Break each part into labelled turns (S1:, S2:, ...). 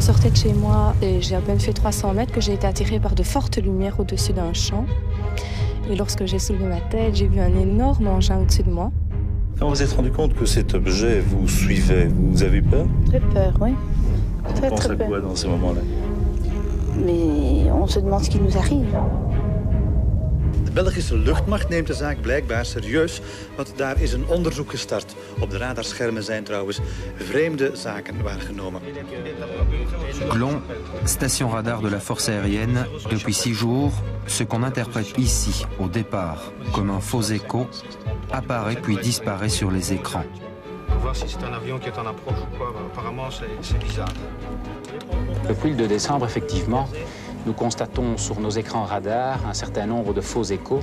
S1: sortais de chez moi et j'ai à peine fait 300 mètres que j'ai été attirée par de fortes lumières au-dessus d'un champ. Et lorsque j'ai soulevé ma tête, j'ai vu un énorme engin au-dessus de moi.
S2: Quand vous vous êtes rendu compte que cet objet vous suivait, vous avez eu peur?
S3: Très peur, oui.
S2: Vous pensez à quoi dans ces moments-là?
S3: Mais on se demande ce qui nous arrive.
S4: De Belgische luchtmacht neemt de zaak blijkbaar serieus, want daar is een onderzoek gestart. Op de radarschermen zijn trouwens vreemde zaken waargenomen.
S5: Glon, station radar de la force aérienne, depuis 6 jours, ce qu'on interprète ici, au départ, comme un faux écho, apparaît puis disparaît sur les écrans.
S6: Voir si c'est un avion qui est en approche ou quoi, apparemment c'est bizarre.
S7: Depuis le 2 décembre, effectivement, nous constatons sur nos écrans radars un certain nombre de faux échos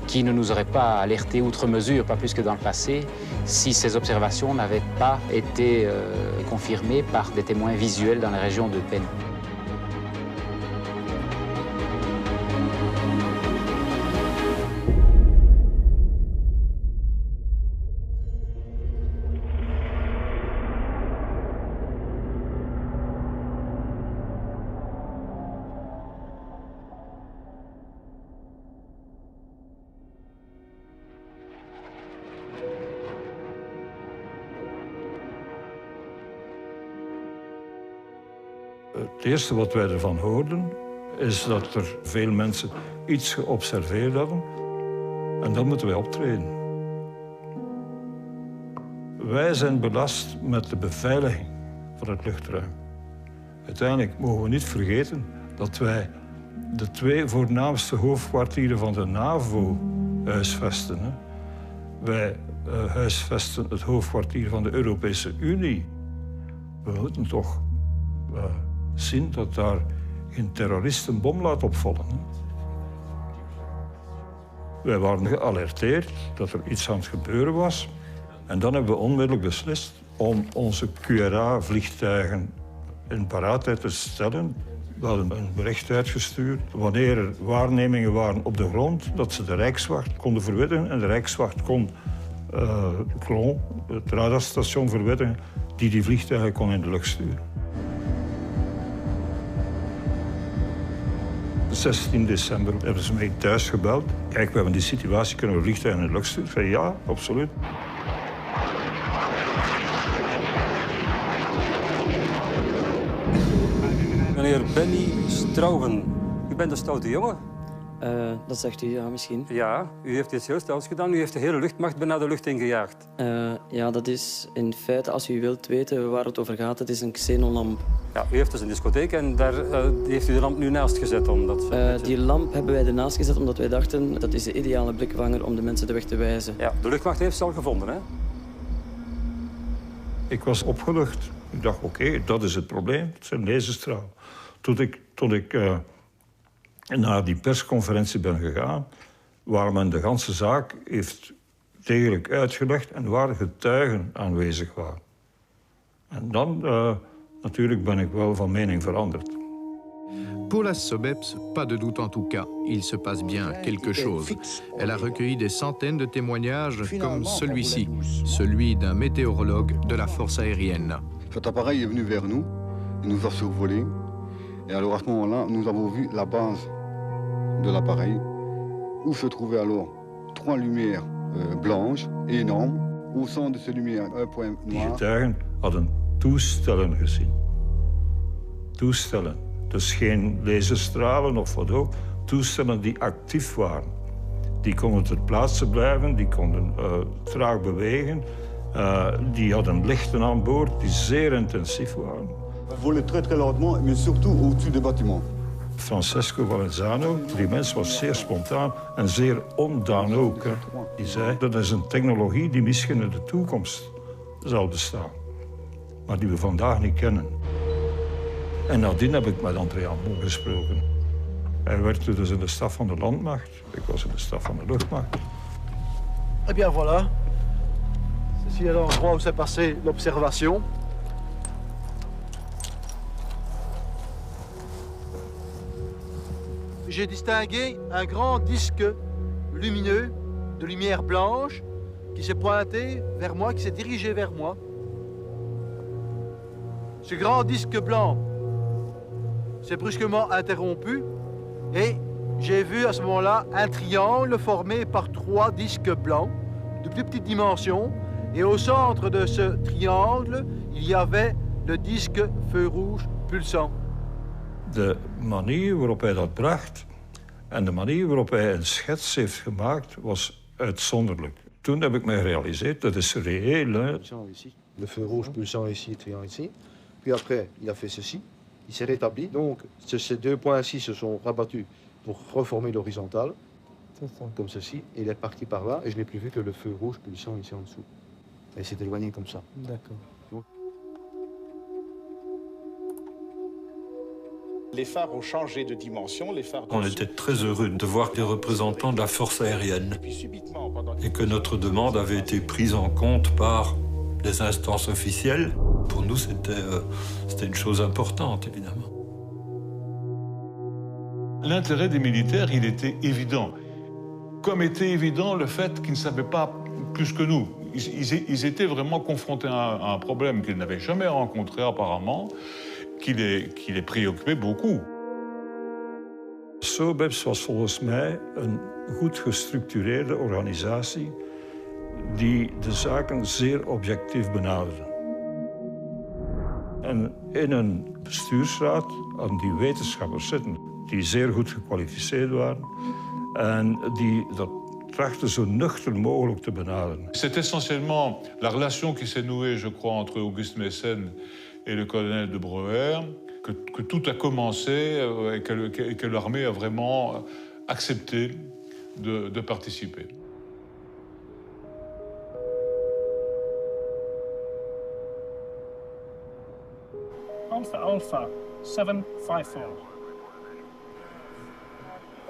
S7: qui ne nous auraient pas alertés outre mesure, pas plus que dans le passé, si ces observations n'avaient pas été confirmées par des témoins visuels dans la région de Pen.
S8: Het eerste wat wij ervan hoorden, is dat er veel mensen iets geobserveerd hadden. En dan moeten wij optreden. Wij zijn belast met de beveiliging van het luchtruim. Uiteindelijk mogen we niet vergeten dat wij de 2 voornaamste hoofdkwartieren van de NAVO huisvesten. Hè. Wij huisvesten het hoofdkwartier van de Europese Unie. We moeten toch zien dat daar geen terrorist een bom laat opvallen. Hè. Wij waren gealerteerd dat er iets aan het gebeuren was. En dan hebben we onmiddellijk beslist om onze QRA-vliegtuigen in paraatheid te stellen. We hadden een bericht uitgestuurd wanneer er waarnemingen waren op de grond, dat ze de Rijkswacht konden verwittigen. En de Rijkswacht kon Glon, het radarstation, verwittigen die vliegtuigen kon in de lucht sturen. 16 december hebben ze mij thuis gebeld. Kijk, we hebben die situatie, kunnen we vliegtuigen in de lucht sturen? Ik zei ja, absoluut.
S9: Meneer Benny Strouwen, u bent een stoute jongen.
S10: Dat zegt u, ja, misschien.
S9: Ja, u heeft iets heel stouts gedaan. U heeft de hele luchtmacht bijna de lucht ingejaagd.
S10: Ja, dat is in feite, als u wilt weten waar het over gaat, het is een xenonlamp.
S9: Ja, u heeft dus een discotheek en daar heeft u de lamp nu naast gezet.
S10: Die lamp hebben wij ernaast gezet omdat wij dachten dat is de ideale blikvanger om de mensen de weg te wijzen.
S9: Ja, de luchtmacht heeft ze al gevonden, hè?
S8: Ik was opgelucht. Ik dacht, oké, dat is het probleem. Het zijn laserstralen. Toen ik naar die persconferentie ben gegaan, waar men de ganse zaak heeft degelijk uitgelegd en waar getuigen aanwezig waren. En dan, natuurlijk, ben ik wel van mening veranderd.
S11: Pour la SOBEPS, pas de doute en tout cas. Il se passe bien quelque chose. Elle a recueilli des centaines de témoignages comme celui-ci, celui d'un météorologue de la force aérienne.
S12: Cet appareil est venu vers nous, il nous a survolé. Et alors à ce moment-là, nous avons vu la base de l'appareil, où se trouvaient alors 3 lumières blanches, énormes. Au centre de ces lumières, un point noir.
S8: Die getuigen hadden toestellen gezien. Toestellen. Dus geen laserstralen of wat ook. Toestellen die actief waren. Die konden ter plaatse blijven, die konden traag bewegen. Die hadden lichten aan boord die zeer intensief waren.
S12: Volaient très très lentement, mais surtout au-dessus des bâtiments.
S8: Francesco Valenzano, die mens was zeer spontaan en zeer ondaan ook. Hè. Die zei, dat is een technologie die misschien in de toekomst zal bestaan. Maar die we vandaag niet kennen. En nadien heb ik met André Ambon gesproken. Hij werkte dus in de staf van de landmacht. Ik was in de staf van de luchtmacht.
S13: Eh bien voilà. Ceci est l'endroit où s'est passée l'observation. J'ai distingué un grand disque lumineux de lumière blanche qui s'est pointé vers moi, qui s'est dirigé vers moi. Ce grand disque blanc s'est brusquement interrompu et j'ai vu à ce moment-là un triangle formé par 3 disques blancs de plus petite dimension. Et au centre de ce triangle, il y avait le disque feu rouge pulsant.
S8: De manier waarop hij dat bracht en de manier waarop hij een schets heeft gemaakt was uitzonderlijk. Toen heb ik me gerealiseerd, dat is reëel. Hè?
S14: Le feu rouge pulsant ici, triangle ici. Puis après, il a fait ceci. Il s'est rétabli. Donc, ces 2 points-ci se sont rabattus pour reformer l'horizontale, comme ceci. Et il est parti par là, et je n'ai plus vu que le feu rouge pulsant ici en dessous. Et il s'est éloigné comme ça.
S10: D'accord.
S2: Les phares ont changé de dimension.
S15: On était très heureux de voir des représentants de la force aérienne et que notre demande avait été prise en compte par les instances officielles. Pour nous, c'était une chose importante, évidemment.
S16: L'intérêt des militaires, il était évident. Comme était évident le fait qu'ils ne savaient pas plus que nous. Ils étaient vraiment confrontés à un problème qu'ils n'avaient jamais rencontré apparemment, qui les préoccupait beaucoup.
S8: SOBEPS was volgens mij een goed gestructureerde organisatie die de zaken zeer objectief benaderde. En in een bestuursraad hadden die wetenschappers zitten die zeer goed gekwalificeerd waren en die dat trachten zo nuchter mogelijk te benaderen.
S16: C'est essentiellement la relation qui s'est nouée, je crois, entre Auguste Messen et le colonel de Breuer, que tout a commencé et que l'armée a vraiment accepté de participer.
S17: Alpha Alpha 754.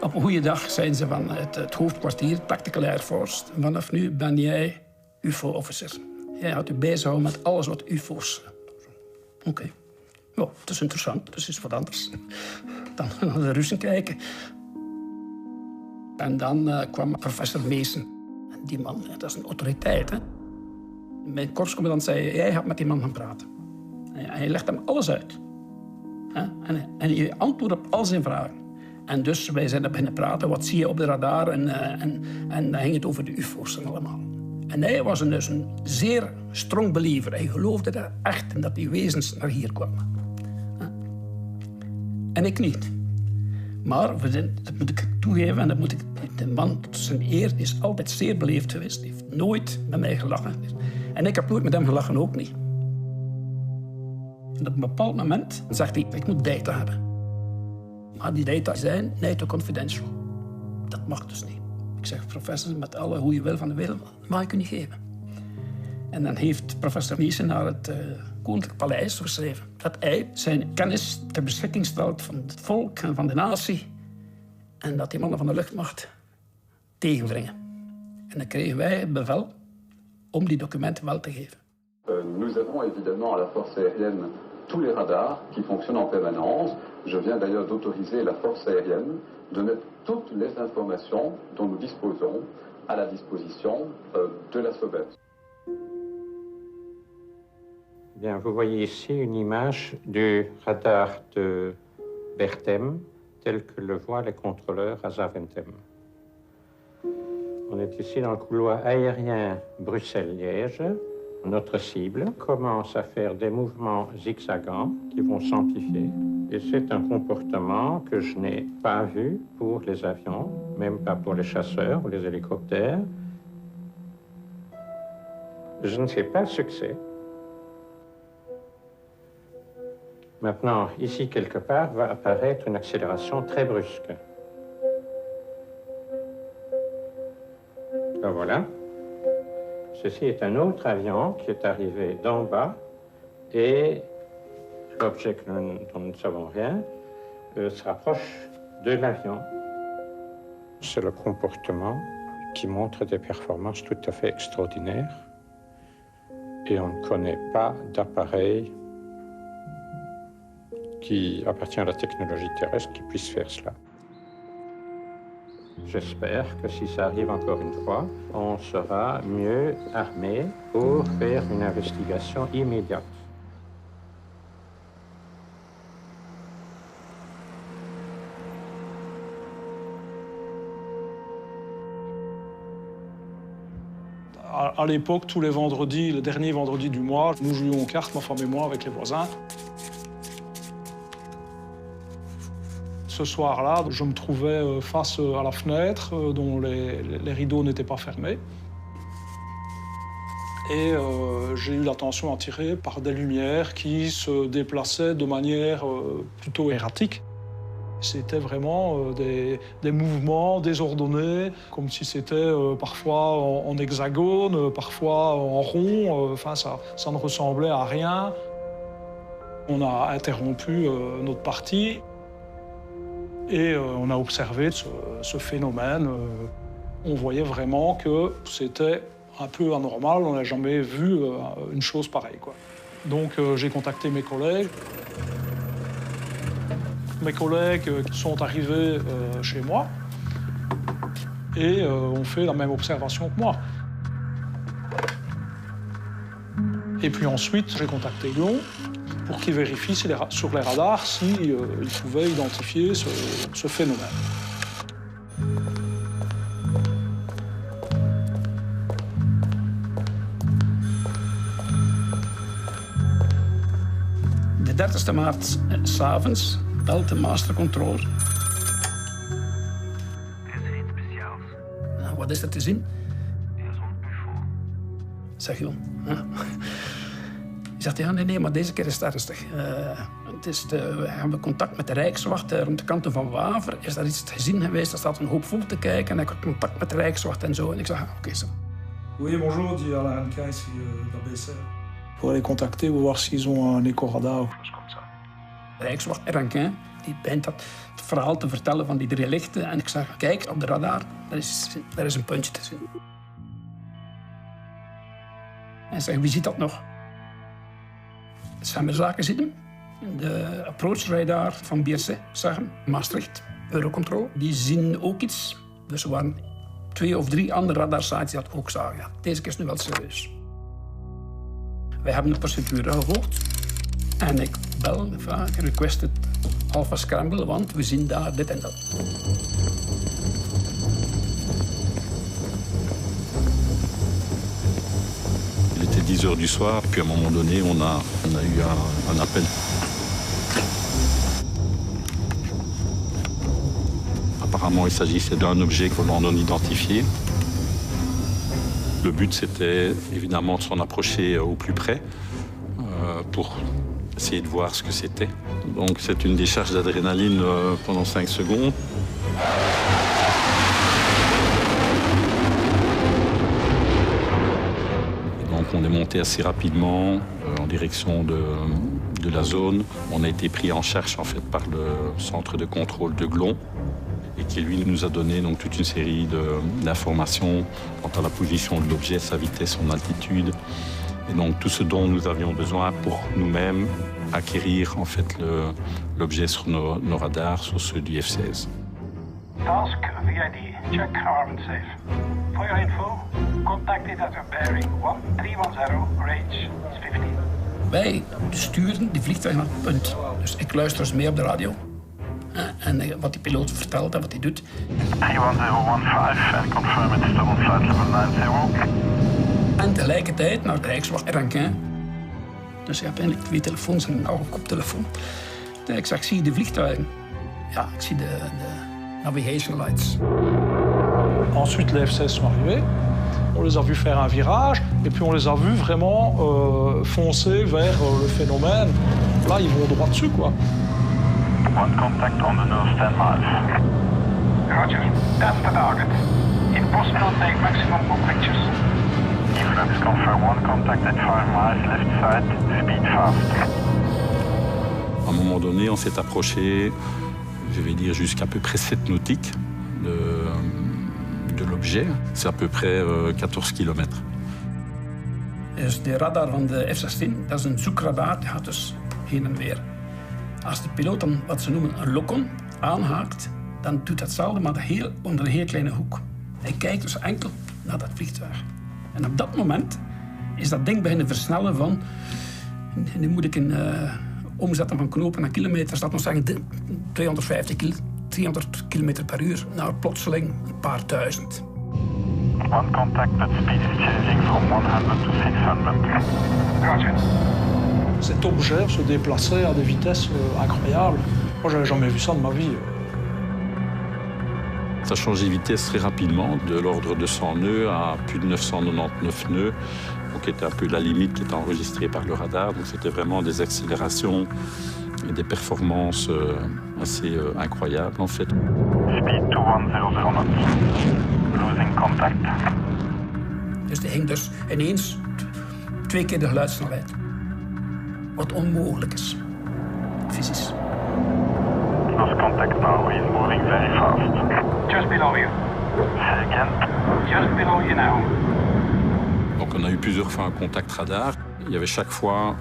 S18: Op een goede dag zijn ze van het hoofdkwartier, Tactical Air Force. Vanaf nu ben jij UFO-officer. Jij houdt je bezighouden met alles wat UFO's. Oké. Ja, het is interessant, dus is wat anders. Dan naar de Russen kijken. En dan kwam professor Mason. En die man, dat is een autoriteit, hè. Mijn korpscommandant zei, jij gaat met die man gaan praten. En hij legt hem alles uit. En je antwoordt op al zijn vragen. En dus wij zijn er beginnen praten, wat zie je op de radar? En dan ging het over de UFO's en allemaal. En hij was dus een zeer strong believer. Hij geloofde er echt in dat die wezens naar hier kwamen. En ik niet. Maar, dat moet ik toegeven, en dat moet ik, de man tot zijn eer is altijd zeer beleefd geweest. Hij heeft nooit met mij gelachen. En ik heb nooit met hem gelachen, ook niet. En op een bepaald moment zegt hij, ik moet data hebben. Maar die data zijn NATO confidential. Dat mag dus niet. Ik zeg, professor, met alle goede wil van de wereld, dat mag ik u niet geven. En dan heeft professor Mason naar het Koninklijk Paleis geschreven dat hij zijn kennis ter beschikking stelt van het volk en van de natie en dat die mannen van de luchtmacht tegenbrengen. En dan kregen wij het bevel om die documenten wel te geven.
S19: Nous avons évidemment à la force aérienne tous les radars qui fonctionnent en permanence. Je viens d'ailleurs d'autoriser la force aérienne de mettre toutes les informations dont nous disposons à la disposition de la SOBEPS.
S7: Bien, vous voyez ici une image du radar de Berthem, tel que le voient les contrôleurs à Zaventem. On est ici dans le couloir aérien Bruxelles-Liège. Notre cible commence à faire des mouvements zigzagants qui vont s'amplifier. Et c'est un comportement que je n'ai pas vu pour les avions, même pas pour les chasseurs ou les hélicoptères. Je ne sais pas ce que c'est. Maintenant, ici, quelque part, va apparaître une accélération très brusque. Ben voilà. Ceci est un autre avion qui est arrivé d'en bas et l'objet dont nous ne savons rien se rapproche de l'avion. C'est le comportement qui montre des performances tout à fait extraordinaires et on ne connaît pas d'appareil qui appartient à la technologie terrestre qui puisse faire cela. J'espère que si ça arrive encore une fois, on sera mieux armé pour faire une investigation immédiate.
S20: À l'époque, tous les vendredis, le dernier vendredi du mois, nous jouions aux cartes, ma femme et moi, avec les voisins. Ce soir-là, je me trouvais face à la fenêtre, dont les rideaux n'étaient pas fermés. Et j'ai eu l'attention attirée par des lumières qui se déplaçaient de manière plutôt erratique. C'était vraiment des mouvements désordonnés, comme si c'était parfois en hexagone, parfois en rond. Enfin, ça ne ressemblait à rien. On a interrompu notre partie et on a observé ce phénomène. On voyait vraiment que c'était un peu anormal. On n'a jamais vu une chose pareille, quoi. Donc j'ai contacté mes collègues. Mes collègues sont arrivés chez moi et ont fait la même observation que moi. Et puis ensuite, j'ai contacté Glon pour qu'il vérifie sur les radars s'il pouvait identifier ce phénomène.
S18: De 30 maart, 's avonds, belt de mastercontroller. Nou, wat is er te zien? Zeg Jon. Je zegt, ja, nee, maar deze keer is het ernstig. We hebben contact met de Rijkswacht rond de kanten van Waver. Is daar iets te zien geweest? Er staat een hoop volk te kijken en ik heb contact met de Rijkswacht en zo. En ik zeg, oké, zo.
S20: Oui, bonjour, dit Alain Hanka ici d'ABCR. Pour les contacter, pour voir s'ils ont un éco-radar of iets comme ça.
S18: Rijkswacht Rankin, die begint het verhaal te vertellen van die 3 lichten. En ik zeg, kijk, op de radar, daar is een puntje te zien. En zeg, wie ziet dat nog? Samen zaken zitten. De approach radar van BRC, zeggen, Maastricht, Eurocontrol, die zien ook iets. Dus er waren 2 of 3 andere radarsites die dat ook zagen. Ja, deze keer is nu wel serieus. Wij hebben de procedure gevolgd. En ik bel, ik request het Alpha Scramble, want we zien daar dit en dat.
S15: Il était 10 heures du soir, puis à un moment donné, on a eu un appel. Apparemment, il s'agissait d'un objet volant non identifié. Le but, c'était évidemment de s'en approcher au plus près pour essayer de voir ce que c'était. Donc, c'est une décharge d'adrénaline pendant 5 secondes. Donc, on est monté assez rapidement en direction de la zone. On a été pris en charge en fait par le centre de contrôle de Glon et qui lui nous a donné donc toute une série d'informations quant à la position de l'objet, sa vitesse, son altitude et donc tout ce dont nous avions besoin pour nous-mêmes acquérir en fait l'objet sur nos radars, sur ceux du F-16.
S17: Task VID, check arm and safe. For your info, contacted at a bearing 1310, range is 15.
S18: Wij sturen die vliegtuig naar het punt. Dus ik luister eens mee op de radio. En wat die piloot vertelt en wat hij doet.
S17: 31015 and confirm it is double flight level 90.
S18: En tegelijkertijd naar de Rijkswacht Rankin. Dus ik heb eigenlijk 2 telefoons en een koptelefoon. Ik zeg, zie je de vliegtuigen? Ja, ik zie de navigation lights.
S20: Ensuite, les F-16 sont arrivés. On les a vus faire un virage et puis on les a vus vraiment foncer vers le phénomène. Là, ils vont droit dessus, quoi.
S17: One contact on the nose 10 miles. Roger, that's the target. If possible, take maximum pictures. Flaps confirm one contact at 5 miles, left side, speed fast.
S15: À un moment donné, on s'est approché, je vais dire, jusqu'à peu près 7 nautiques de l'objet. C'est à peu près 14 kilometer.
S18: Dus de radar van de F-16, dat is een zoekradar, die gaat dus heen en weer. Als de piloot dan wat ze noemen een lock-on aanhaakt, dan doet dat hetzelfde, maar onder een heel kleine hoek. Hij kijkt dus enkel naar dat vliegtuig. En op dat moment is dat ding beginnen versnellen van... Nu moet ik een omzetten van knopen naar kilometers, dat nog zeggen 300 km per uur naar plotseling een paar duizend.
S17: One contact, but speed is changing from 100 to 600. Roger.
S20: Cet objet se déplaçait à des vitesses incroyables. Moi, j'avais jamais vu ça de ma vie.
S15: Ça changeait de vitesse très rapidement, de l'ordre de 100 nœuds à plus de 999 nœuds, donc qui était un peu la limite qui était enregistrée par le radar. Donc c'était vraiment des accélérations et des performances assez incroyables en fait.
S17: Speed to 100 knots. Losing contact.
S18: Dus die hing dus ineens 2 keer de geluidssnelheid. Wat onmogelijk is, fysisch.
S17: Lost contact now, he's moving very fast. Just below you. Say again. Just below you now.
S15: Donc on a eu plusieurs fois un contact radar. Il y avait chaque fois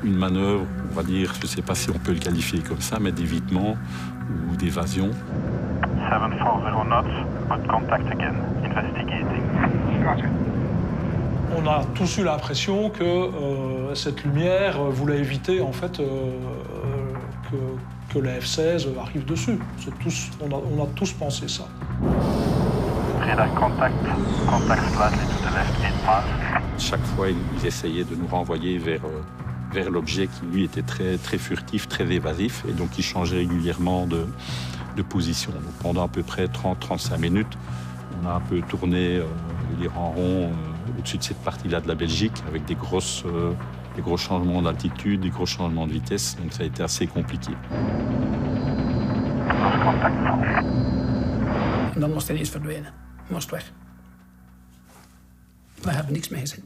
S15: une manœuvre, on va dire, je ne sais pas si on peut le qualifier comme ça, mais d'évitement ou d'évasion.
S17: 740 knots, but contact again. Investigating. Roger.
S20: On a tous eu l'impression que cette lumière voulait éviter en fait que la F-16 arrive dessus. On a tous pensé ça.
S17: Radar contact. Contact slightly to the left 8 miles.
S15: Chaque fois, ils essayaient de nous renvoyer vers l'objet qui, lui, était très, très furtif, très évasif, et donc il changeait régulièrement de position. Donc, pendant à peu près 30-35 minutes, on a un peu tourné en rond au-dessus de cette partie-là de la Belgique, avec des gros changements d'altitude, des gros changements de vitesse, donc ça a été assez compliqué.
S18: En dan moest hij ineens verdwijnen. Moest weg. We hebben niks meer gezien.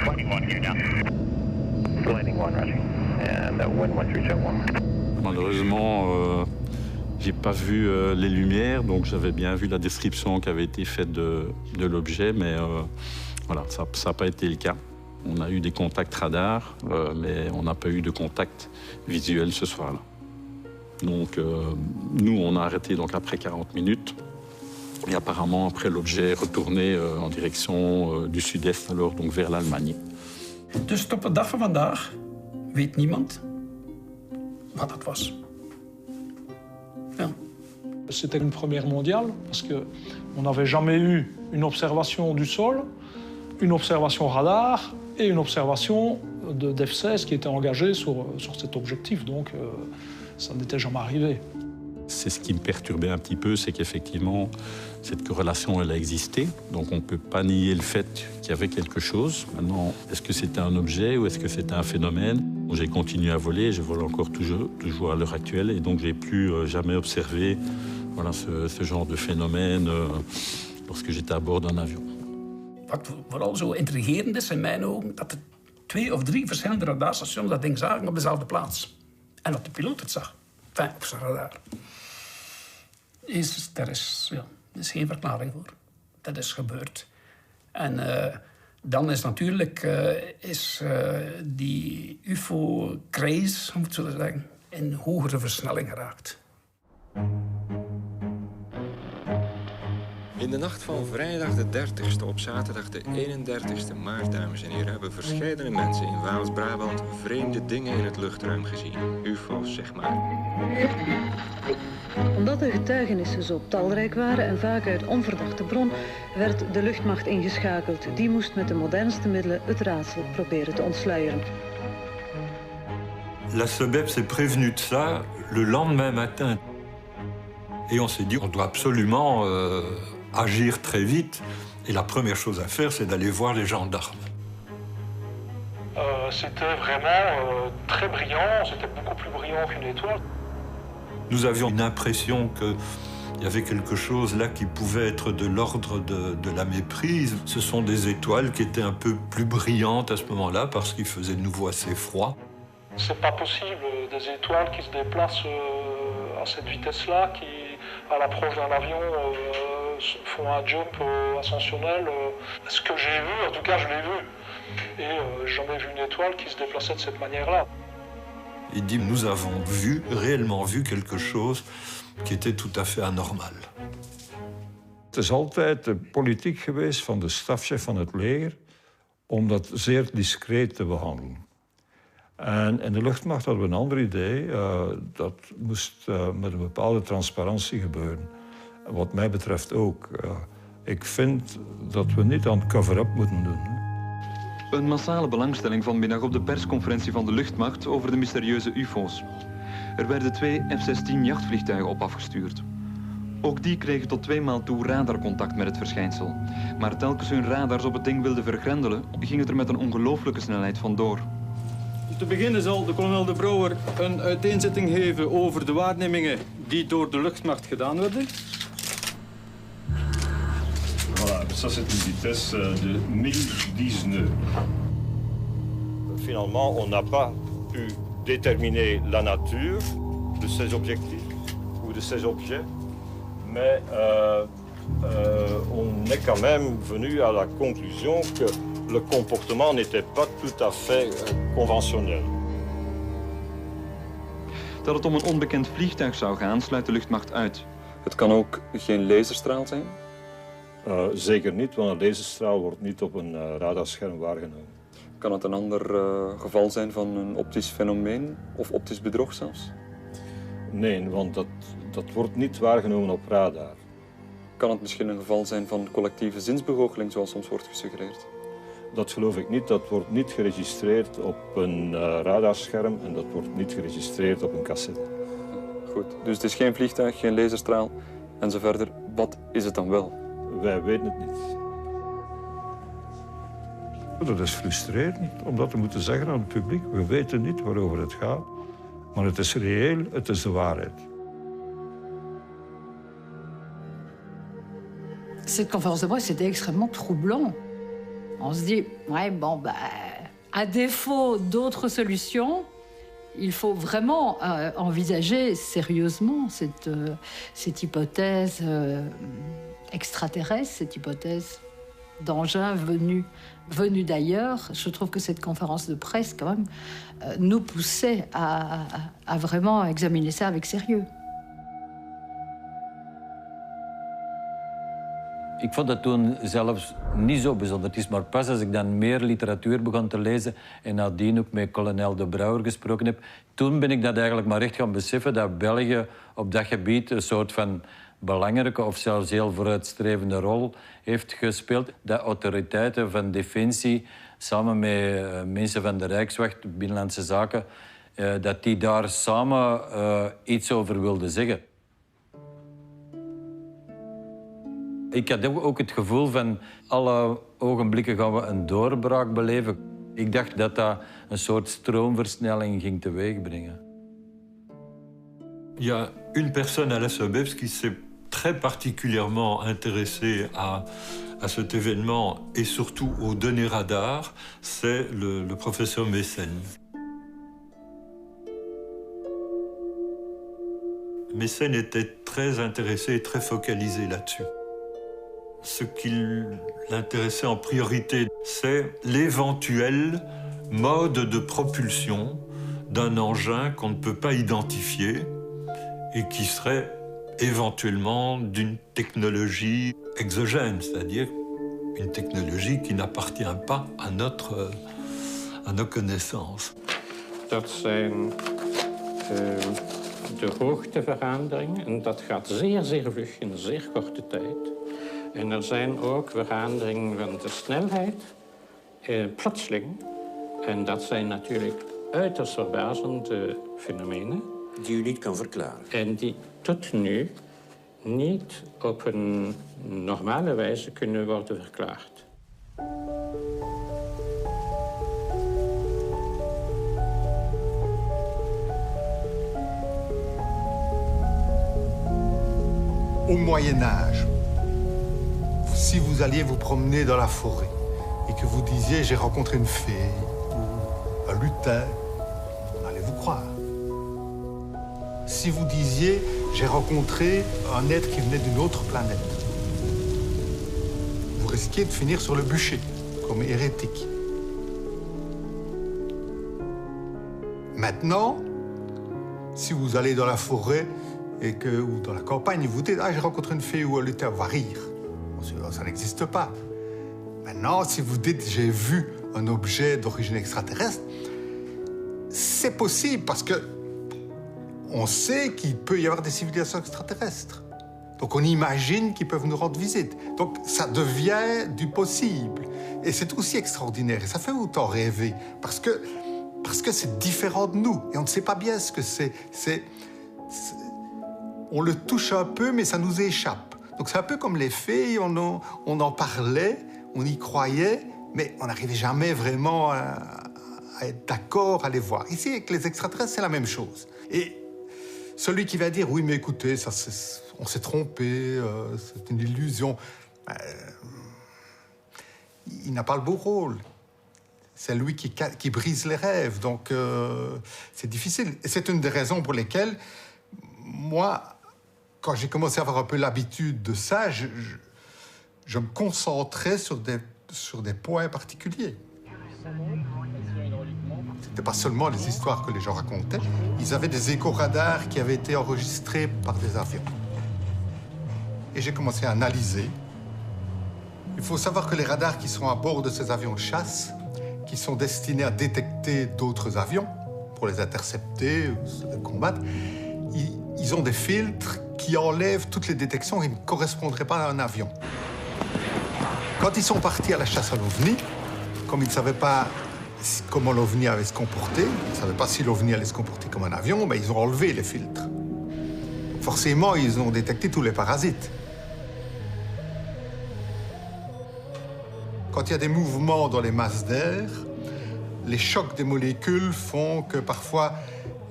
S17: Landing 1 here now. Landing 1, Roger. And wind 1371.
S15: Malheureusement, j'ai pas vu les lumières, donc j'avais bien vu la description qui avait été faite de l'objet, mais voilà, ça n'a pas été le cas. On a eu des contacts radars, mais on n'a pas eu de contact visuel ce soir-là. Donc nous, on a arrêté donc, après 40 minutes. Et apparemment, après, l'objet est retourné en direction du sud-est, alors donc vers l'Allemagne.
S18: Dus tot de dag van vandaag weet niemand wat dat was. Ja.
S20: C'était une première mondiale parce qu'on n'avait jamais eu une observation du sol, une observation radar et une observation d'F-16 qui était engagée sur cet objectif. Donc ça n'était jamais arrivé.
S15: C'est ce qui me perturbait un petit peu, c'est qu'effectivement, cette corrélation, elle a existé. Donc on ne peut pas nier le fait qu'il y avait quelque chose. Maintenant, est-ce que c'était un objet ou est-ce que c'était un phénomène? J'ai continué à voler, je vole encore toujours à l'heure actuelle. Et donc j'ai plus jamais observé voilà, ce genre de phénomène lorsque j'étais à bord d'un avion.
S18: Wat vooral zo intrigerend is in mijn ogen, dat er 2 of 3 verschillende radarstations dat ding zagen op dezelfde plaats. En dat de piloot het zag. Enfin, op zijn radar. Er is geen verklaring voor. Dat is gebeurd. En dan is natuurlijk die UFO-craze, hoe moet ik zo zeggen, in hogere versnelling geraakt.
S21: In de nacht van vrijdag de 30ste op zaterdag de 31ste maart, dames en heren, hebben verscheidene mensen in Waals-Brabant vreemde dingen in het luchtruim gezien. UFO's, zeg maar.
S22: Omdat de getuigenissen zo talrijk waren en vaak uit onverdachte bron, werd de luchtmacht ingeschakeld. Die moest met de modernste middelen het raadsel proberen te ontsluieren.
S15: La SOBEP s'est prévenue de ça le lendemain matin. Et on s'est dit, on doit absolument agir très vite. Et la première chose à faire, c'est d'aller voir les gendarmes.
S20: C'était vraiment très brillant, c'était beaucoup plus brillant qu'une étoile.
S15: Nous avions une impression qu'il y avait quelque chose là qui pouvait être de l'ordre de la méprise. Ce sont des étoiles qui étaient un peu plus brillantes à ce moment-là parce qu'il faisait de nouveau assez froid.
S20: C'est pas possible, des étoiles qui se déplacent à cette vitesse-là, qui, à l'approche d'un avion, font un jump ascensionnel. Ce que j'ai vu, en tout cas, je l'ai vu. Et j'ai jamais vu une étoile qui se déplaçait de cette manière-là.
S15: Il dit, nous avons réellement vu quelque chose qui était tout à fait anormal.
S8: Het is altijd de politiek geweest van de stafchef van het leger om dat zeer discreet te behandelen. En in de luchtmacht hadden we een ander idee. Dat moest met een bepaalde transparantie gebeuren. Wat mij betreft ook. Ik vind dat we niet aan cover-up moeten doen.
S1: Een massale belangstelling vanmiddag op de persconferentie van de luchtmacht over de mysterieuze UFO's. Er werden 2 F-16 jachtvliegtuigen op afgestuurd. Ook die kregen tot 2 maal toe radarcontact met het verschijnsel. Maar telkens hun radars op het ding wilden vergrendelen, ging het er met een ongelooflijke snelheid vandoor.
S9: Te beginnen zal de kolonel De Brouwer een uiteenzetting geven over de waarnemingen die door de luchtmacht gedaan werden.
S3: Voilà, ça c'est une vitesse de 1019. Finalement, on n'a pas pu déterminer la nature de ces objectifs ou de ces objets, mais on est quand même venu à la conclusion que le comportement n'était pas tout à fait conventionnel.
S1: Dat het om een onbekend vliegtuig zou gaan, sluit de luchtmacht uit.
S23: Het kan ook geen laserstraal zijn?
S3: Zeker niet, want een laserstraal wordt niet op een radarscherm waargenomen.
S23: Kan het een ander geval zijn van een optisch fenomeen of optisch bedrog zelfs?
S3: Nee, want dat wordt niet waargenomen op radar.
S23: Kan het misschien een geval zijn van collectieve zinsbegoocheling, zoals soms wordt gesuggereerd?
S3: Dat geloof ik niet. Dat wordt niet geregistreerd op een radarscherm en dat wordt niet geregistreerd op een cassette.
S23: Goed, dus het is geen vliegtuig, geen laserstraal en zo verder. Wat is het dan wel?
S3: Wij weten het niet.
S8: Dat is frustrerend, omdat we moeten zeggen aan het publiek, we weten niet waarover het gaat, maar het is reëel, het is de waarheid.
S24: Cette conférence de presse, c'était extrêmement troublant. On se dit, ouais, bon, bah, à défaut d'autres solutions, il faut vraiment envisager sérieusement cette hypothèse extraterrestre, cette hypothèse d'engin venu d'ailleurs. Je trouve que cette conférence de presse, quand même, nous poussait à vraiment examiner ça avec sérieux.
S25: Ik vond dat toen zelfs niet zo bijzonder. Het is maar pas als ik dan meer literatuur begon te lezen en nadien ook met kolonel De Brouwer gesproken heb, toen ben ik dat eigenlijk maar echt gaan beseffen dat België op dat gebied een soort van belangrijke of zelfs heel vooruitstrevende rol heeft gespeeld. Dat autoriteiten van Defensie samen met mensen van de Rijkswacht, Binnenlandse Zaken, dat die daar samen iets over wilden zeggen. Ik had ook het gevoel van alle ogenblikken gaan we een doorbraak beleven. Ik dacht dat dat een soort stroomversnelling ging teweegbrengen.
S15: Il y a une personne à la SOBEPS qui s'est très particulièrement intéressée à cet événement et surtout aux données radar, c'est le professeur Messen. Messen était très intéressé et très focalisé là-dessus. Ce qui l'intéressait en priorité, c'est l'éventuel mode de propulsion d'un engin qu'on ne peut pas identifier et qui serait éventuellement d'une technologie exogène, c'est-à-dire une technologie qui n'appartient pas à nos connaissances.
S26: Dat zijn de hoogteveranderingen en dat gaat zeer, zeer vlug in een zeer korte tijd. En er zijn ook veranderingen van de snelheid, plotseling. En dat zijn natuurlijk uiterst verbazende fenomenen. Die u niet kan verklaren. En die tot nu niet op een normale wijze kunnen worden verklaard.
S27: Au Moyen-Âge, si vous alliez vous promener dans la forêt et que vous disiez « j'ai rencontré une fée » ou un lutin, on allait vous croire. Si vous disiez « j'ai rencontré un être qui venait d'une autre planète », vous risquiez de finir sur le bûcher, comme hérétique. Maintenant, si vous allez dans la forêt ou dans la campagne, vous dites « ah, j'ai rencontré une fée ou un lutin », on va rire. Ça n'existe pas. Maintenant, si vous dites « j'ai vu un objet d'origine extraterrestre », c'est possible parce que on sait qu'il peut y avoir des civilisations extraterrestres. Donc on imagine qu'ils peuvent nous rendre visite. Donc ça devient du possible. Et c'est aussi extraordinaire. Et ça fait autant rêver. Parce que c'est différent de nous. Et on ne sait pas bien ce que c'est. On le touche un peu, mais ça nous échappe. Donc c'est un peu comme les fées. On en parlait, on y croyait, mais on n'arrivait jamais vraiment à être d'accord à les voir. Ici, avec les extraterrestres, c'est la même chose. Et celui qui va dire « Oui, mais écoutez, on s'est trompé, c'est une illusion », il n'a pas le beau rôle. C'est lui qui brise les rêves. Donc, c'est difficile. Et c'est une des raisons pour lesquelles, moi, quand j'ai commencé à avoir un peu l'habitude de ça, je me concentrais sur des points particuliers. C'était pas seulement les histoires que les gens racontaient. Ils avaient des écho-radars qui avaient été enregistrés par des avions. Et j'ai commencé à analyser. Il faut savoir que les radars qui sont à bord de ces avions de chasse, qui sont destinés à détecter d'autres avions, pour les intercepter ou les combattre, ils ont des filtres qui enlèvent toutes les détections qui ne correspondraient pas à un avion. Quand ils sont partis à la chasse à l'OVNI, comme ils ne savaient pas comment l'OVNI allait se comporter, ils ne savaient pas si l'OVNI allait se comporter comme un avion, ben ils ont enlevé les filtres. Forcément, ils ont détecté tous les parasites. Quand il y a des mouvements dans les masses d'air, les chocs des molécules font que parfois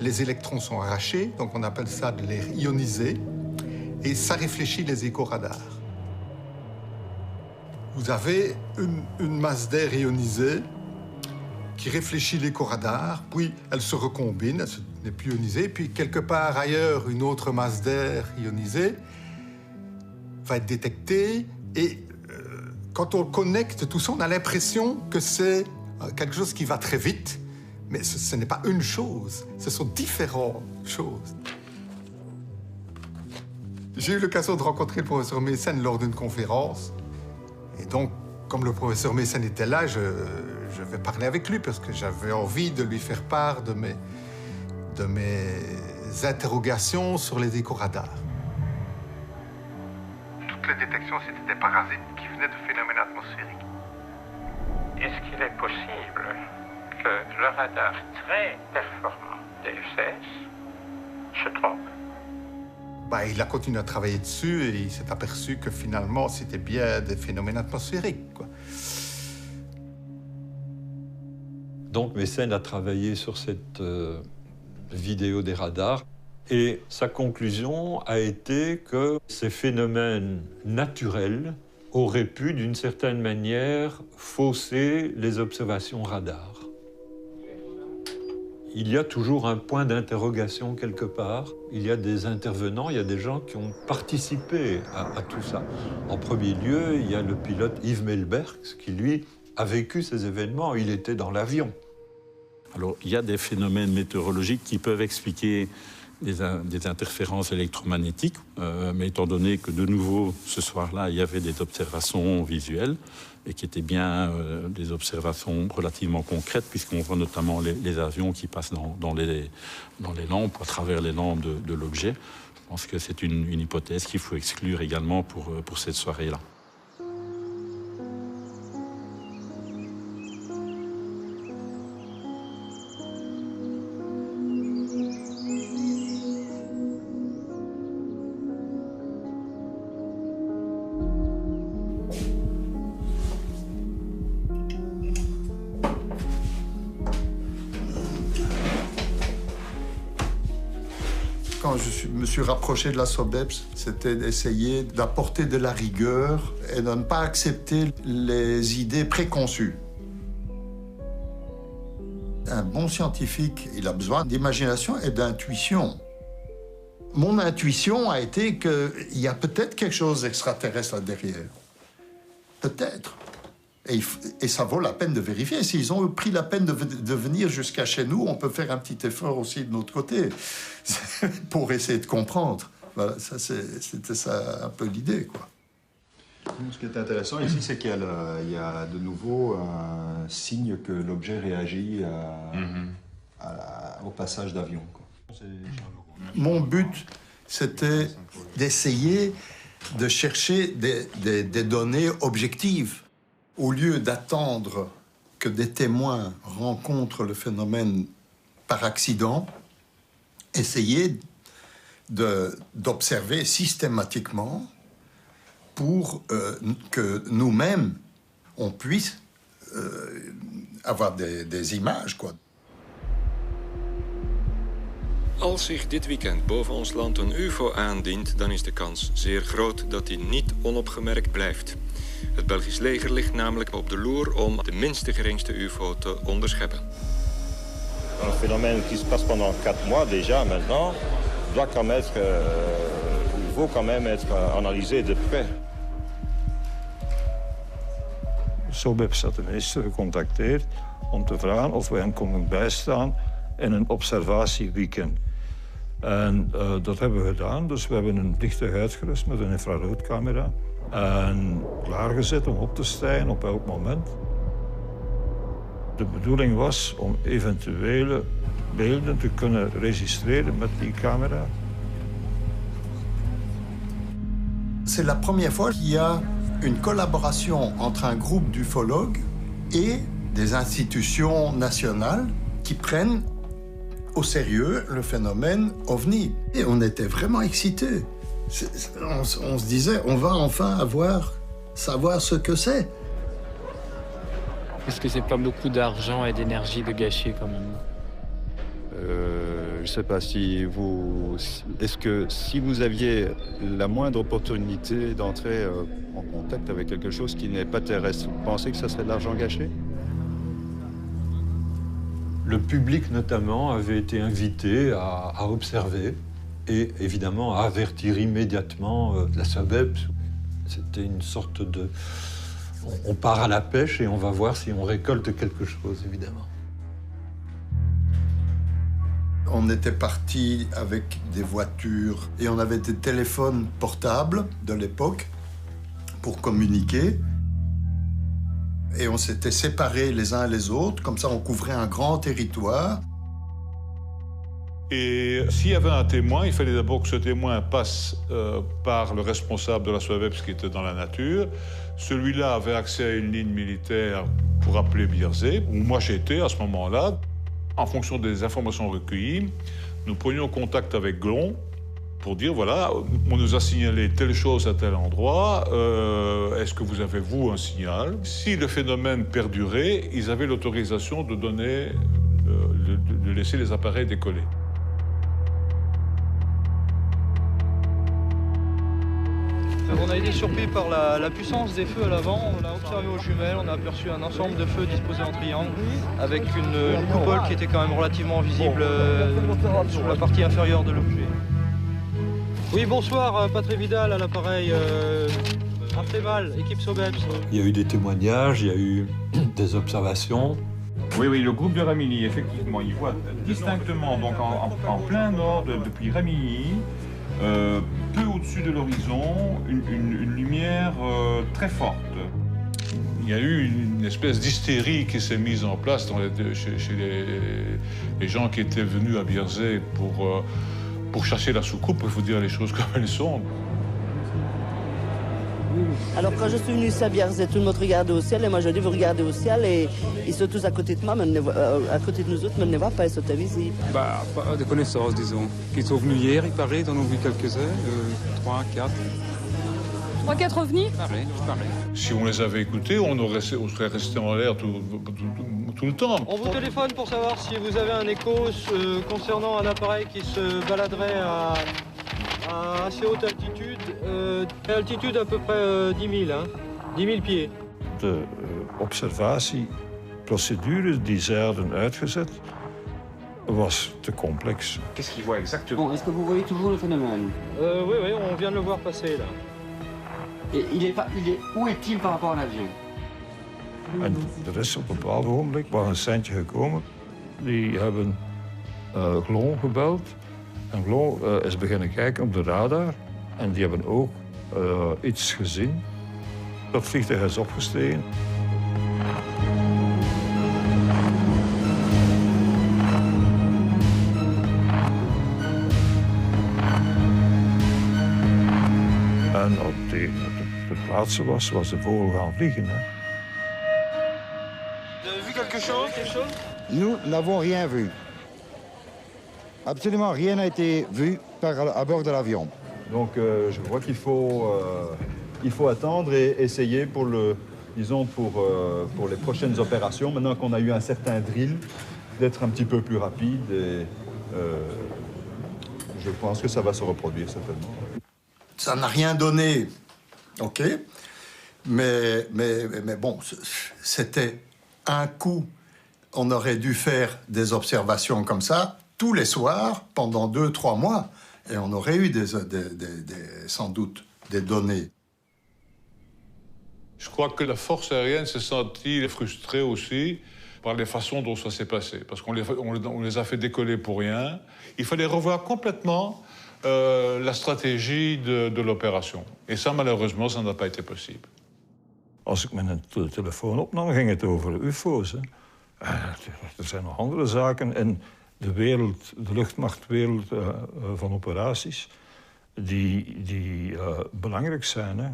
S27: les électrons sont arrachés, donc on appelle ça de l'air ionisé, et ça réfléchit les écho-radars. Vous avez une masse d'air ionisée qui réfléchit l'écho-radar, puis elle se recombine, elle n'est plus ionisée, puis quelque part ailleurs, une autre masse d'air ionisée va être détectée, et quand on connecte tout ça, on a l'impression que c'est quelque chose qui va très vite, mais ce n'est pas une chose, ce sont différentes choses. J'ai eu l'occasion de rencontrer le professeur Messen lors d'une conférence, et donc, comme le professeur Messen était là, je vais parler avec lui parce que j'avais envie de lui faire part de mes interrogations sur les écho-radars.
S17: Toutes les détections, c'était des parasites qui venaient de phénomènes atmosphériques. Est-ce qu'il est possible que le radar très performant des FCS se trompe?
S27: Il a continué à travailler dessus et il s'est aperçu que finalement, c'était bien des phénomènes atmosphériques, quoi.
S15: Donc Messen a travaillé sur cette vidéo des radars et sa conclusion a été que ces phénomènes naturels auraient pu, d'une certaine manière, fausser les observations radars. Il y a toujours un point d'interrogation quelque part. Il y a des intervenants, il y a des gens qui ont participé à tout ça. En premier lieu, il y a le pilote Yves Melbergs qui, lui, a vécu ces événements. Il était dans l'avion.
S4: Alors, il y a des phénomènes météorologiques qui peuvent expliquer des interférences électromagnétiques, mais étant donné que, de nouveau, ce soir-là, il y avait des observations visuelles, et qui étaient bien des observations relativement concrètes, puisqu'on voit notamment les avions qui passent dans les lampes, à travers les lampes de l'objet. Je pense que c'est une hypothèse qu'il faut exclure également pour cette soirée-là.
S27: Quand je me suis rapproché de la SODEPS, c'était d'essayer d'apporter de la rigueur et de ne pas accepter les idées préconçues. Un bon scientifique, il a besoin d'imagination et d'intuition. Mon intuition a été qu'il y a peut-être quelque chose d'extraterrestre là derrière. Peut-être. Et ça vaut la peine de vérifier. S'ils ont pris la peine de venir jusqu'à chez nous, on peut faire un petit effort aussi de notre côté pour essayer de comprendre. Voilà, c'était ça un peu l'idée, quoi.
S5: Ce qui est intéressant ici, c'est qu'il y a de nouveau un signe que l'objet réagit au passage d'avion.
S27: Mon but,
S2: c'était d'essayer de chercher des données objectives. Au lieu d'attendre que des témoins rencontrent le phénomène par accident, essayer d'observer systématiquement pour que nous-mêmes, on puisse avoir des images, quoi.
S21: Als zich dit weekend boven ons land een ufo aandient, dan is de kans zeer groot dat die niet onopgemerkt blijft. Het Belgisch leger ligt namelijk op de loer om de minste geringste ufo te onderscheppen.
S3: Un phénomène qui se passe pendant 4 mois déjà maintenant doit quand même vaut quand même être analysé de près.
S8: SOBEPS had de minister gecontacteerd om te vragen of we hen konden bijstaan in een observatieweekend. En dat hebben we gedaan. Dus we hebben een vliegtuig uitgerust met een infraroodcamera en klaargezet om op te stijgen op elk moment. De bedoeling was om eventuele beelden te kunnen registreren met die camera.
S2: C'est la première fois qu'il y a une collaboration entre un groupe d'ufologues et des institutions nationales qui prennent au sérieux le phénomène OVNI. Et on était vraiment excités. On se disait, on va enfin savoir ce que c'est.
S6: Est-ce que c'est pas beaucoup d'argent et d'énergie de gâcher quand même?
S10: Je ne sais pas si vous... Est-ce que si vous aviez la moindre opportunité d'entrer en contact avec quelque chose qui n'est pas terrestre, vous pensez que ça serait de l'argent gâché?
S15: Le public, notamment, avait été invité à observer et, évidemment, à avertir immédiatement la SOBEPS. C'était une sorte de... On part à la pêche et on va voir si on récolte quelque chose, évidemment.
S2: On était partis avec des voitures et on avait des téléphones portables de l'époque pour communiquer. Et on s'était séparés les uns les autres, comme ça on couvrait un grand territoire.
S16: Et s'il y avait un témoin, il fallait d'abord que ce témoin passe par le responsable de la SOBEPS qui était dans la nature. Celui-là avait accès à une ligne militaire pour appeler Bierzet, où moi j'étais à ce moment-là. En fonction des informations recueillies, nous prenions contact avec Glon pour dire, voilà, on nous a signalé telle chose à tel endroit, est-ce que vous avez, vous, un signal? Si le phénomène perdurait, ils avaient l'autorisation de donner, de laisser les appareils décoller.
S9: On a été surpris par la puissance des feux à l'avant. On l'a observé aux jumelles, on a aperçu un ensemble de feux disposés en triangle avec une coupole qui était quand même relativement visible sur la partie inférieure de l'objet. Oui, bonsoir, Patrick Vidal à l'appareil. Après mal, équipe SOBEPS.
S15: Il y a eu des témoignages, il y a eu des observations.
S16: Oui, le groupe de Ramilly, effectivement, il voit distinctement, donc en plein nord, depuis Ramilly, peu au-dessus de l'horizon, une lumière très forte. Il y a eu une espèce d'hystérie qui s'est mise en place chez les gens qui étaient venus à Bierzet pour chercher la soucoupe, il faut dire les choses comme elles sont.
S11: Alors quand je suis venu ici à Bierzet, tout le monde regardait au ciel et moi je dis vous regardez au ciel et ils sont tous à côté de moi, mais à côté de nous autres, mais ne les voient pas, ils sont invisibles.
S12: Pas de connaissances, disons. Ils sont venus hier, il paraît, ils en ont vu quelques-uns, 3, 4.
S24: 3, 4 ovnis?
S12: Pareil.
S16: Si on les avait écoutés, on serait resté en l'air tout le temps.
S9: On vous téléphone pour savoir si vous avez un écho concernant un appareil qui se baladerait à assez haute altitude, altitude à peu près 10 000, 10 000 pieds.
S8: De observatieprocedure die zij hadden uitgezet was te complex.
S11: Qu'est-ce qu'ils voient exactement? Est-ce que vous voyez toujours le phénomène?
S9: Oui, on vient de le voir passer là.
S11: Et où est-il par rapport à l'avion?
S8: En er is op een bepaald ogenblik was een centje gekomen. Die hebben Glon gebeld. En Glon is beginnen kijken op de radar. En die hebben ook iets gezien. Dat vliegtuig is opgestegen. plaatsen was, was de vogel gaan vliegen. Hè.
S7: Vous avez vu quelque chose?
S13: Nous n'avons rien vu. Absolument rien n'a été vu à bord de l'avion.
S5: Donc je vois qu'il faut attendre et essayer pour les prochaines opérations, maintenant qu'on a eu un certain drill, d'être un petit peu plus rapide et je pense que ça va se reproduire certainement.
S2: Ça n'a rien donné, ok, mais bon, c'était un coup. On aurait dû faire des observations comme ça tous les soirs pendant 2-3 mois et on aurait eu sans doute des données.
S16: Je crois que la force aérienne s'est sentie frustrée aussi par les façons dont ça s'est passé. Parce qu'on les a fait décoller pour rien. Il fallait revoir complètement la stratégie de l'opération. Et ça, malheureusement, ça n'a pas été possible.
S8: Als ik mijn telefoon opnam, ging het over UFO's. Hè. Er zijn nog andere zaken in de wereld, de luchtmachtwereld van operaties, die belangrijk zijn. Hè.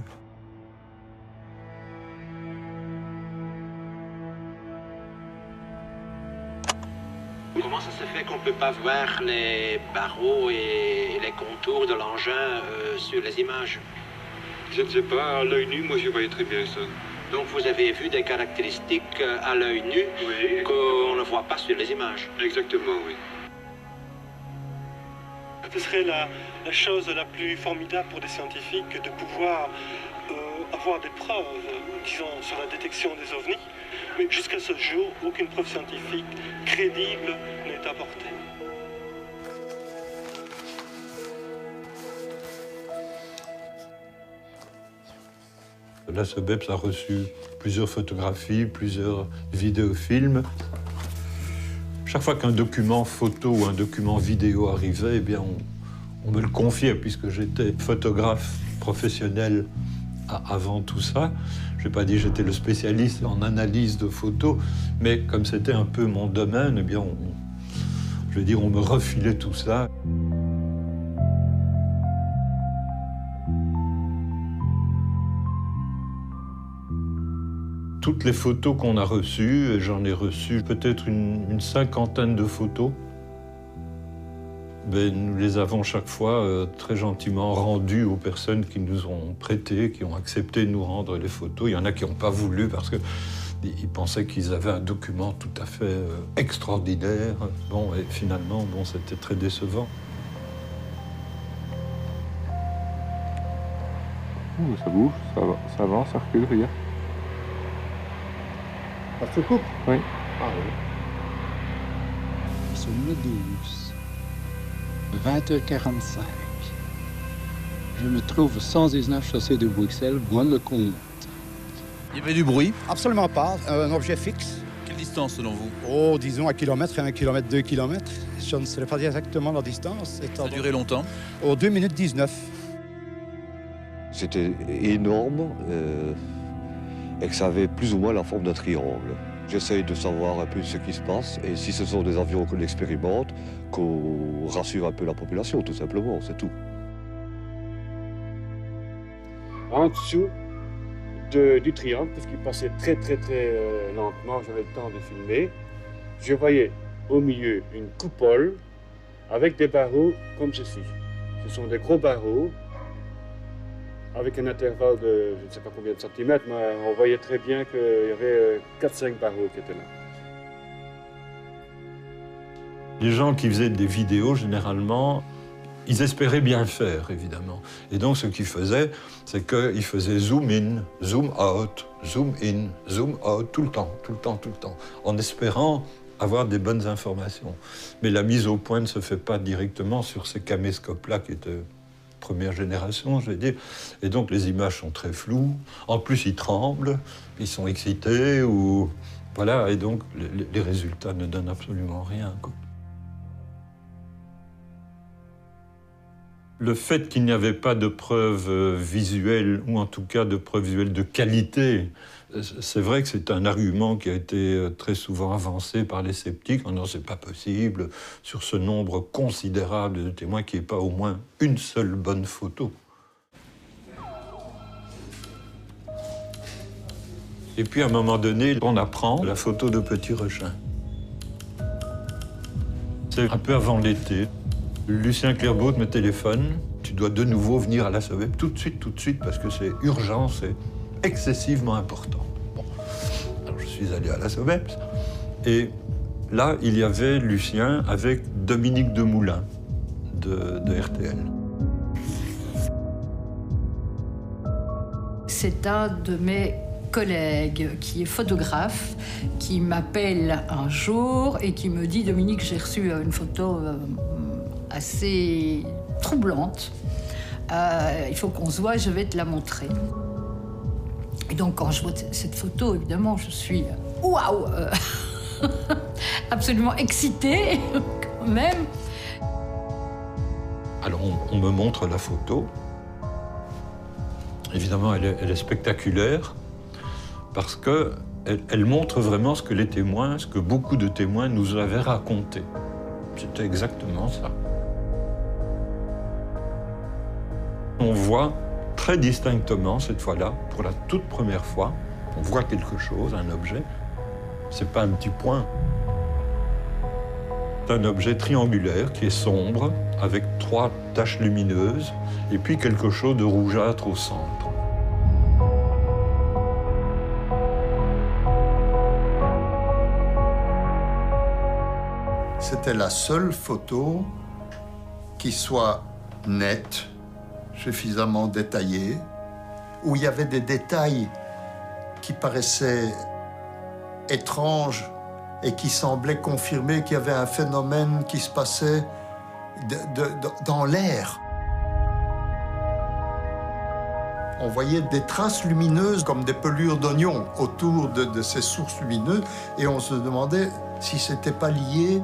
S14: Comment ça se fait qu'on ne peut pas voir les barreaux et les contours de l'engin sur les images?
S23: Je ne sais pas, à l'œil nu, moi je voyais très bien ça.
S14: Donc vous avez vu des caractéristiques à l'œil nu qu'on ne voit pas sur les images?
S23: Exactement, oui.
S7: Ce serait la chose la plus formidable pour des scientifiques de pouvoir avoir des preuves, disons, sur la détection des ovnis. Mais jusqu'à ce jour, aucune preuve scientifique crédible n'est apportée.
S15: La SEBEPS a reçu plusieurs photographies, plusieurs vidéofilms. Chaque fois qu'un document photo ou un document vidéo arrivait, eh bien on me le confiait, puisque j'étais photographe professionnel avant tout ça. Je n'ai pas dit que j'étais le spécialiste en analyse de photos, mais comme c'était un peu mon domaine, eh bien on me refilait tout ça. Toutes les photos qu'on a reçues, et j'en ai reçu peut-être une cinquantaine de photos, ben, nous les avons chaque fois très gentiment rendues aux personnes qui nous ont prêté, qui ont accepté de nous rendre les photos. Il y en a qui n'ont pas voulu parce qu'ils pensaient qu'ils avaient un document tout à fait extraordinaire. Bon, et finalement, bon, c'était très décevant.
S23: Ça bouge, ça avance, ça recule, regarde.
S13: Ça se coupe?
S23: Oui.
S13: Ah oui.
S18: Nous sommes le 12, 20h45. Je me trouve au 119 chaussée de Bruxelles, Braine-le-Comte.
S19: Il y avait du bruit?
S13: Absolument pas. Un objet fixe.
S19: Quelle distance selon vous?
S13: Oh, disons 1 kilomètre et 1 kilomètre, 2 kilomètres. Je ne saurais pas exactement la distance.
S19: Ça a duré longtemps?
S13: Oh, 2 minutes 19.
S20: C'était énorme et que ça avait plus ou moins la forme d'un triangle. J'essaye de savoir un peu ce qui se passe et si ce sont des avions qu'on expérimente, qu'on rassure un peu la population, tout simplement, c'est tout.
S22: En dessous du triangle, puisqu'il passait très lentement, j'avais le temps de filmer, je voyais au milieu une coupole avec des barreaux comme ceci. Ce sont des gros barreaux avec un intervalle de je ne sais pas combien de centimètres, mais on voyait très bien qu'il y avait 4-5 barreaux qui étaient là.
S15: Les gens qui faisaient des vidéos, généralement, ils espéraient bien faire, évidemment. Et donc, ce qu'ils faisaient, c'est qu'ils faisaient zoom in, zoom out, zoom in, zoom out, tout le temps, en espérant avoir des bonnes informations. Mais la mise au point ne se fait pas directement sur ces caméscopes-là qui étaient première génération, je vais dire. Et donc, les images sont très floues. En plus, ils tremblent, ils sont excités, ou... Voilà, et donc, les résultats ne donnent absolument rien, quoi. Le fait qu'il n'y avait pas de preuves visuelles, ou en tout cas de preuves visuelles de qualité, c'est vrai que c'est un argument qui a été très souvent avancé par les sceptiques. Non, c'est pas possible, sur ce nombre considérable de témoins, qu'il n'y ait pas au moins une seule bonne photo. Et puis à un moment donné, on apprend la photo de Petit Rechin. C'est un peu avant l'été. Lucien Clairbaud me téléphone. Tu dois de nouveau venir à la SOBEPS tout de suite, parce que c'est urgent, c'est excessivement important. Bon. Alors je suis allé à la SOBEPS. Et là, il y avait Lucien avec Dominique Demoulin de RTL.
S24: C'est un de mes collègues qui est photographe, qui m'appelle un jour et qui me dit « Dominique, j'ai reçu une photo assez troublante. Il faut qu'on se voit, je vais te la montrer. » Et donc, quand je vois cette photo, évidemment, je suis waouh, absolument excitée, quand même.
S15: Alors, on me montre la photo. Évidemment, elle est spectaculaire parce qu'elle montre vraiment ce que les témoins, ce que beaucoup de témoins nous avaient raconté. C'était exactement ça. On voit très distinctement, cette fois-là, pour la toute première fois, on voit quelque chose, un objet. C'est pas un petit point. C'est un objet triangulaire qui est sombre, avec 3 taches lumineuses, et puis quelque chose de rougeâtre au centre.
S2: C'était la seule photo qui soit nette, suffisamment détaillée, où il y avait des détails qui paraissaient étranges et qui semblaient confirmer qu'il y avait un phénomène qui se passait dans l'air. On voyait des traces lumineuses comme des pelures d'oignons autour de ces sources lumineuses et on se demandait si c'était pas lié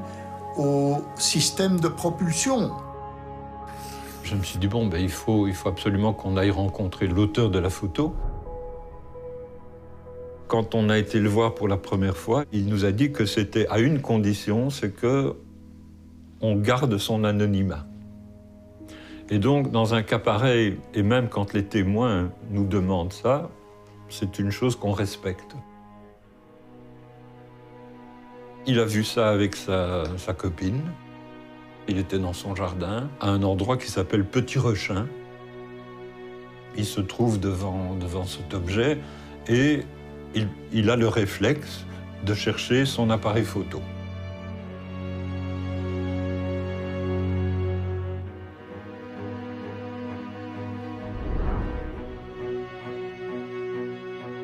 S2: au système de propulsion.
S15: Je me suis dit, bon, il faut absolument qu'on aille rencontrer l'auteur de la photo. Quand on a été le voir pour la première fois, il nous a dit que c'était à une condition, c'est qu'on garde son anonymat. Et donc, dans un cas pareil, et même quand les témoins nous demandent ça, c'est une chose qu'on respecte. Il a vu ça avec sa copine. Il était dans son jardin, à un endroit qui s'appelle Petit Rechin. Il se trouve devant cet objet et il a le réflexe de chercher son appareil photo.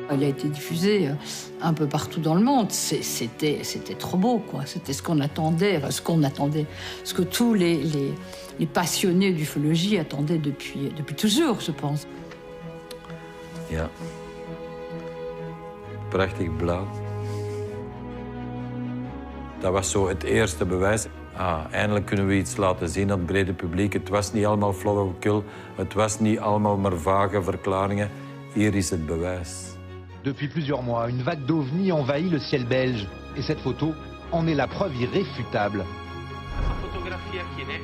S24: Elle a été diffusée un peu partout dans le monde. C'était trop beau, quoi. C'était ce qu'on attendait, ce que tous les passionnés d'ufologie attendaient depuis toujours, je pense.
S1: Ja. Prachtig blauw. Dat was zo het eerste bewijs. Eindelijk kunnen we iets laten zien aan het brede publiek. Het was niet allemaal flauwekul. Het was niet allemaal maar vage verklaringen. Hier is het bewijs.
S4: Depuis plusieurs mois, une vague d'ovnis envahit le ciel belge. Et cette photo en est la preuve irréfutable.
S14: Essa fotografia aqui, né?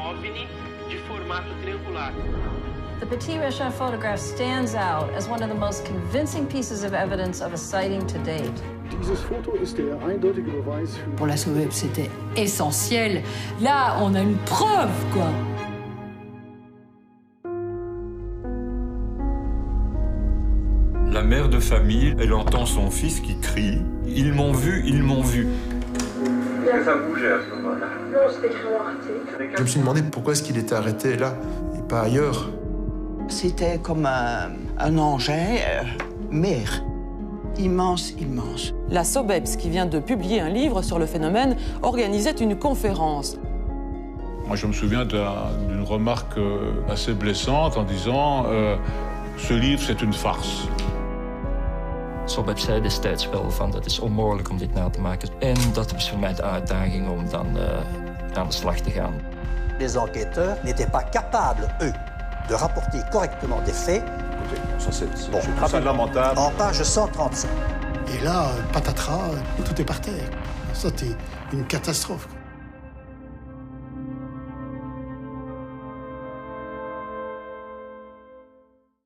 S14: OVNI de formato triangular.
S17: The Petit Rechin photograph stands out as one of the most convincing pieces of evidence of a sighting to date.
S24: Pour la SOBEPS, c'était essentiel. Là, on a une preuve, quoi.
S15: La mère de famille, elle entend son fils qui crie « Ils m'ont vu, ils m'ont vu ».
S21: Est-ce que ça bougeait à ce moment-là? Non, c'était vraiment arrêté.
S25: Je me suis demandé pourquoi est-ce qu'il était arrêté là et pas ailleurs.
S26: C'était comme un engin, mer. Immense, immense.
S27: La SOBEPS, qui vient de publier un livre sur le phénomène, organisait une conférence.
S16: Moi, je me souviens d'une remarque assez blessante en disant ce livre, c'est une farce.
S28: SOBEPS zei destijds wel van dat is onmogelijk om dit na te maken. En dat was voor mij de uitdaging om dan aan de slag te gaan.
S29: Les enquêteurs n'étaient pas capables, eux, de rapporter correctement des faits.
S5: Ça, c'est très lamentable.
S29: En page 135.
S30: Et là, patatras, tout est par terre. Ça, c'était une catastrophe.